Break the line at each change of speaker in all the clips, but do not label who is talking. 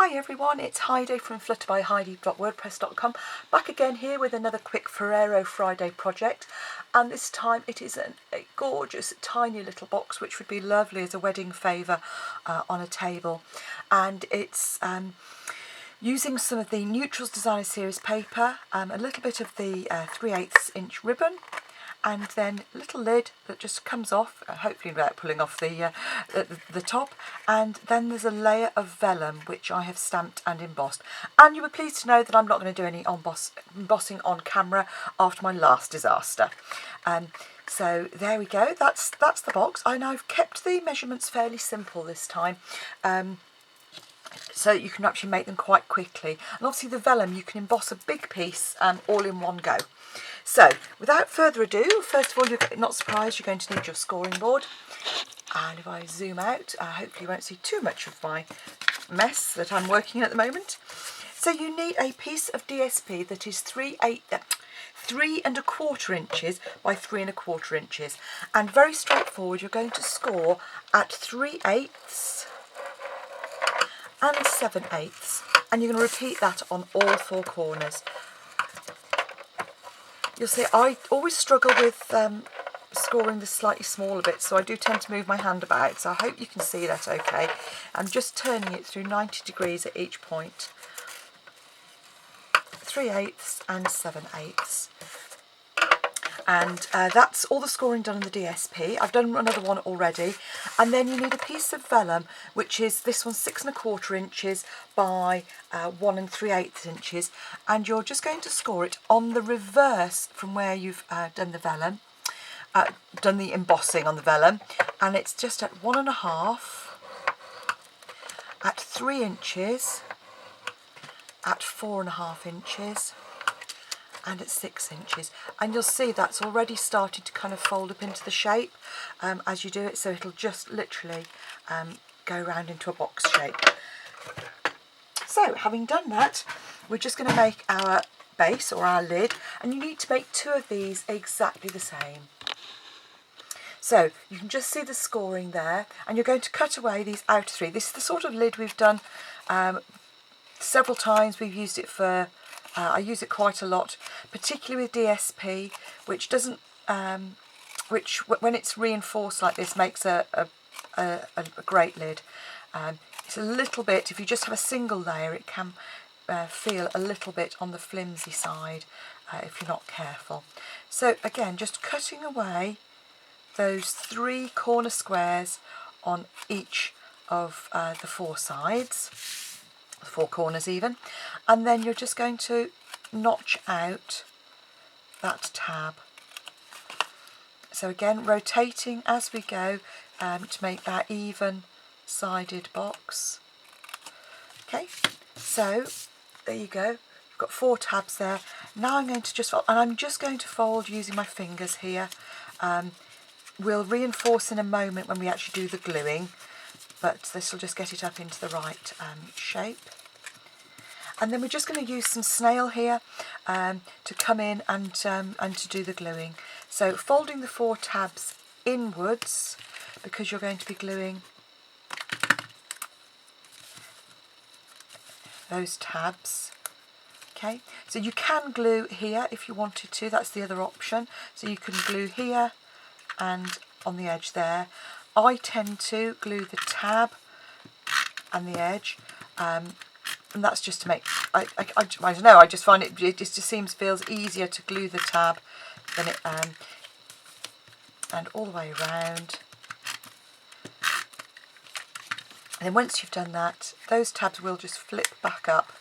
Hi everyone, it's Heidi from Flutterby.wordpress.com, back again here with another quick Ferrero Friday project, and this time it is a gorgeous tiny little box which would be lovely as a wedding favour on a table, and it's using some of the Neutrals Designer Series paper, a little bit of the 3/8 inch ribbon, and then a little lid that just comes off, hopefully without pulling off the top, and then there's a layer of vellum which I have stamped and embossed. And you were pleased to know that I'm not going to do any embossing on camera after my last disaster. So there we go, that's the box, and I've kept the measurements fairly simple this time. So you can actually make them quite quickly, and obviously the vellum you can emboss a big piece all in one go. So without further ado, first of all, you're not surprised, you're going to need your scoring board, and if I zoom out, hopefully you won't see too much of my mess that I'm working in at the moment. So you need a piece of DSP that is 3 3¼ inches by 3 1/4 inches, and very straightforward, you're going to score at 3/8 and 7/8, and you're going to repeat that on all 4 corners. You'll see I always struggle with scoring the slightly smaller bits, so I do tend to move my hand about, so I hope you can see that okay. I'm just turning it through 90 degrees at each point. 3/8 and 7/8. And that's all the scoring done on the DSP. I've done another one already, and then you need a piece of vellum, which is this one 6 1/4 inches by 1 3/8 inches, and you're just going to score it on the reverse from where you've done the vellum, done the embossing on the vellum, and it's just at 1 1/2, at 3 inches, at 4 1/2 inches, and at 6 inches, and you'll see that's already started to kind of fold up into the shape as you do it, so it'll just literally go round into a box shape. So having done that, we're just going to make our base or our lid, and you need to make 2 of these exactly the same. So you can just see the scoring there, and you're going to cut away these outer 3. This is the sort of lid we've done several times. We've used it for I use it quite a lot, particularly with DSP, which doesn't, which when it's reinforced like this makes a great lid. It's a little bit, if you just have a single layer, it can feel a little bit on the flimsy side if you're not careful. So again, just cutting away those 3 corner squares on each of the 4 sides. 4 corners even, and then you're just going to notch out that tab. So again, rotating as we go to make that even sided box. Okay, so there you go, you've got 4 tabs there. Now I'm going to just fold, and I'm just going to fold using my fingers here. We'll reinforce in a moment when we actually do the gluing, but this will just get it up into the right shape. And then we're just going to use some snail here to come in and to do the gluing. So folding the 4 tabs inwards, because you're going to be gluing those tabs. Okay, so you can glue here if you wanted to, that's the other option. So you can glue here and on the edge there. I tend to glue the tab and the edge, and that's just to make, I don't know, I just find it just feels easier to glue the tab than it, and all the way around. And then once you've done that, those tabs will just flip back up,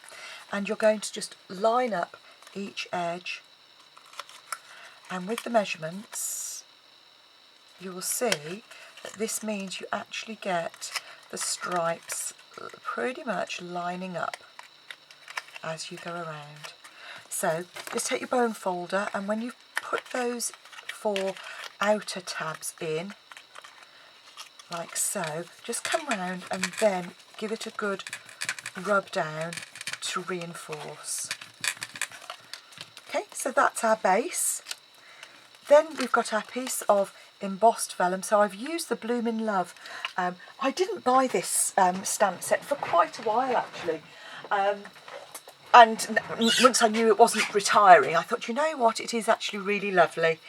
and you're going to just line up each edge, and with the measurements you will see that this means you actually get the stripes pretty much lining up as you go around. So just take your bone folder, and when you put those 4 outer tabs in like so, just come round and then give it a good rub down to reinforce. Okay, so that's our base. Then we've got our piece of Embossed Vellum. So I've used the Bloomin' Love. I didn't buy this stamp set for quite a while actually. And once I knew it wasn't retiring, I thought, you know what, it is actually really lovely.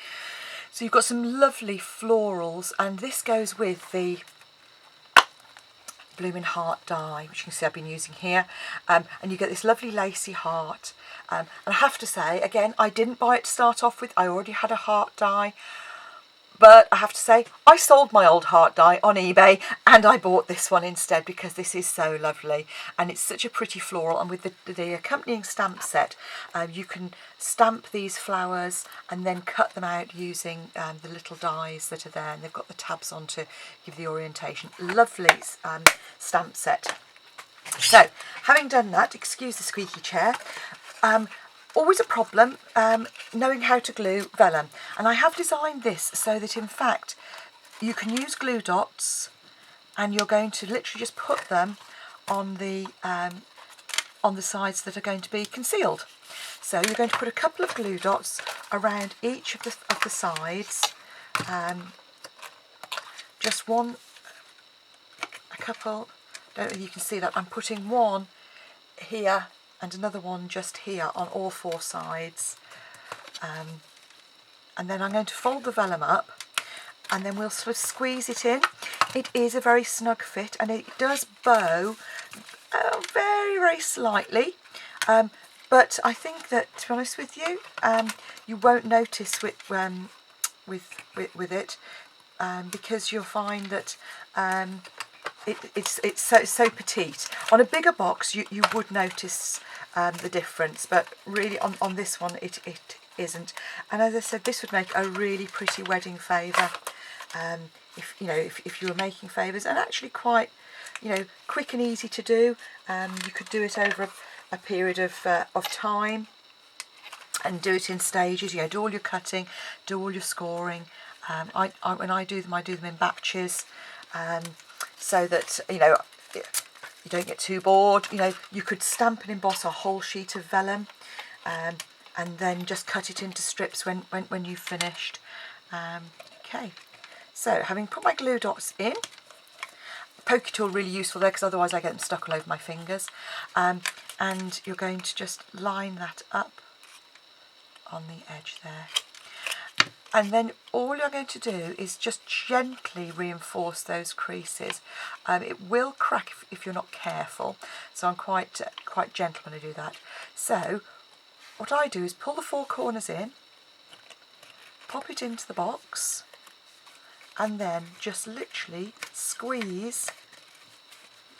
So you've got some lovely florals, and this goes with the Bloomin' Heart die, which you can see I've been using here. And you get this lovely lacy heart. And I have to say, again, I didn't buy it to start off with. I already had a heart die. But I have to say, I sold my old heart die on eBay and I bought this one instead because this is so lovely and it's such a pretty floral. And with the accompanying stamp set, you can stamp these flowers and then cut them out using the little dies that are there, and they've got the tabs on to give the orientation. Lovely stamp set. So, having done that, excuse the squeaky chair, always a problem knowing how to glue vellum, and I have designed this so that in fact you can use glue dots and you're going to literally just put them on the sides that are going to be concealed. So you're going to put a couple of glue dots around each of the sides, just one, a couple, don't know if you can see that, I'm putting one here and another one just here on all four sides, and then I'm going to fold the vellum up and then we'll sort of squeeze it in. It is a very snug fit and it does bow very, very slightly, but I think that, to be honest with you, you won't notice with it, because you'll find that it's so petite. On a bigger box you would notice the difference, but really on this one it isn't. And as I said, this would make a really pretty wedding favour, if you were making favours, and actually quite quick and easy to do. You could do it over a period of time and do it in stages. Do all your cutting, do all your scoring. When I do them in batches, so that you don't get too bored. You could stamp and emboss a whole sheet of vellum, and then just cut it into strips when you've finished. Okay, so having put my glue dots in, pokey tool really useful there because otherwise I get them stuck all over my fingers, and you're going to just line that up on the edge there. And then all you're going to do is just gently reinforce those creases. It will crack if you're not careful, so I'm quite gentle when I do that. So what I do is pull the four corners in, pop it into the box, and then just literally squeeze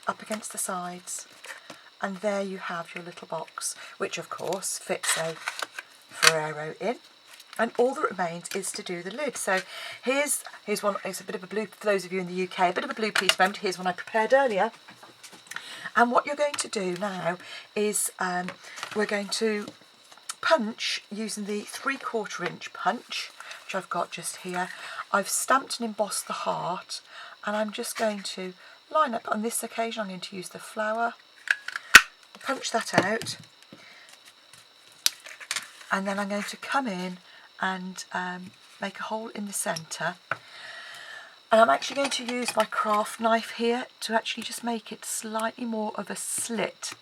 up against the sides, and there you have your little box, which of course fits a Ferrero in. And all that remains is to do the lid. So here's one. It's a bit of a blue, for those of you in the UK, a bit of a blue piece moment. Here's one I prepared earlier. And what you're going to do now is we're going to punch using the 3/4 inch punch, which I've got just here. I've stamped and embossed the heart, and I'm just going to line up. On this occasion I'm going to use the flower, punch that out, and then I'm going to come in and make a hole in the centre, and I'm actually going to use my craft knife here to actually just make it slightly more of a slit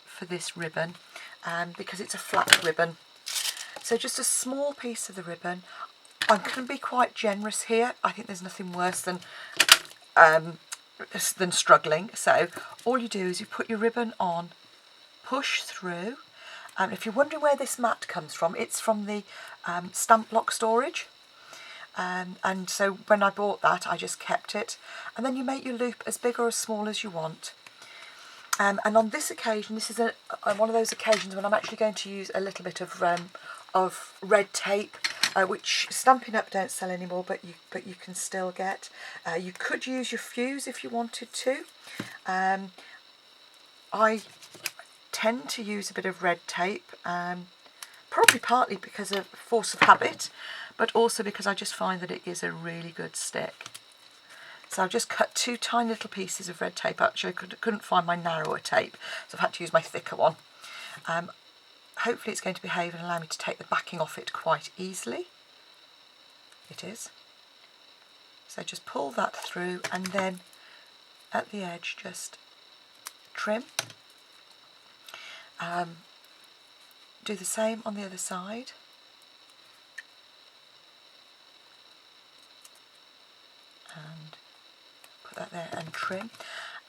for this ribbon, because it's a flat ribbon. So just a small piece of the ribbon. I'm going to be quite generous here. I think there's nothing worse than struggling. So all you do is you put your ribbon on, push through. If you're wondering where this mat comes from, it's from the stamp block storage, and so when I bought that I just kept it, and then you make your loop as big or as small as you want. And on this occasion, this is one of those occasions when I'm actually going to use a little bit of red tape, which Stampin' Up don't sell anymore, but you can still get. You could use your fuse if you wanted to. I tend to use a bit of red tape, probably partly because of force of habit, but also because I just find that it is a really good stick. So I've just cut two tiny little pieces of red tape. Actually, I couldn't find my narrower tape, so I've had to use my thicker one. Hopefully it's going to behave and allow me to take the backing off it quite easily. It is. So just pull that through, and then at the edge just trim. Do the same on the other side. And put that there and trim.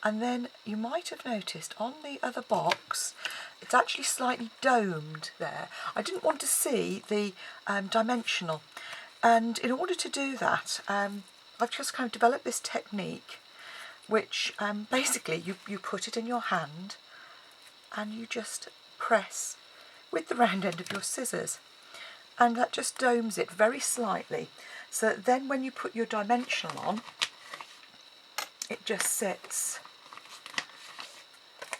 And then you might have noticed on the other box it's actually slightly domed there. I didn't want to see the dimensional, and in order to do that I've just kind of developed this technique which basically you put it in your hand and you just press with the round end of your scissors, and that just domes it very slightly, so that then when you put your dimensional on, it just sits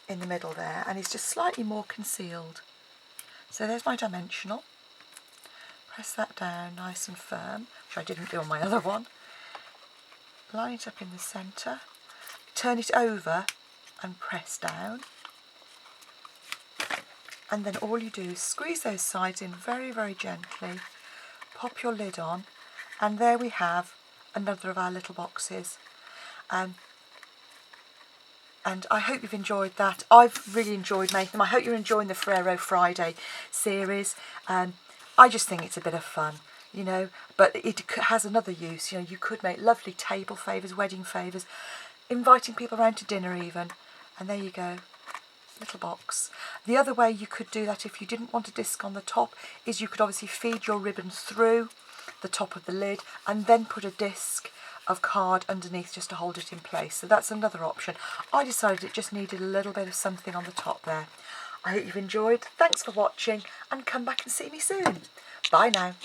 in the middle there and it's just slightly more concealed. So there's my dimensional. Press that down nice and firm, which I didn't do on my other one. Line it up in the centre, turn it over and press down. And then all you do is squeeze those sides in very, very gently, pop your lid on, and there we have another of our little boxes. And I hope you've enjoyed that. I've really enjoyed making them. I hope you're enjoying the Ferrero Friday series. I just think it's a bit of fun, you know, but it has another use. You know, you could make lovely table favours, wedding favours, inviting people around to dinner even. And there you go, little box. The other way you could do that if you didn't want a disc on the top is you could obviously feed your ribbons through the top of the lid and then put a disc of card underneath just to hold it in place. So that's another option. I decided it just needed a little bit of something on the top there. I hope you've enjoyed. Thanks for watching, and come back and see me soon. Bye now.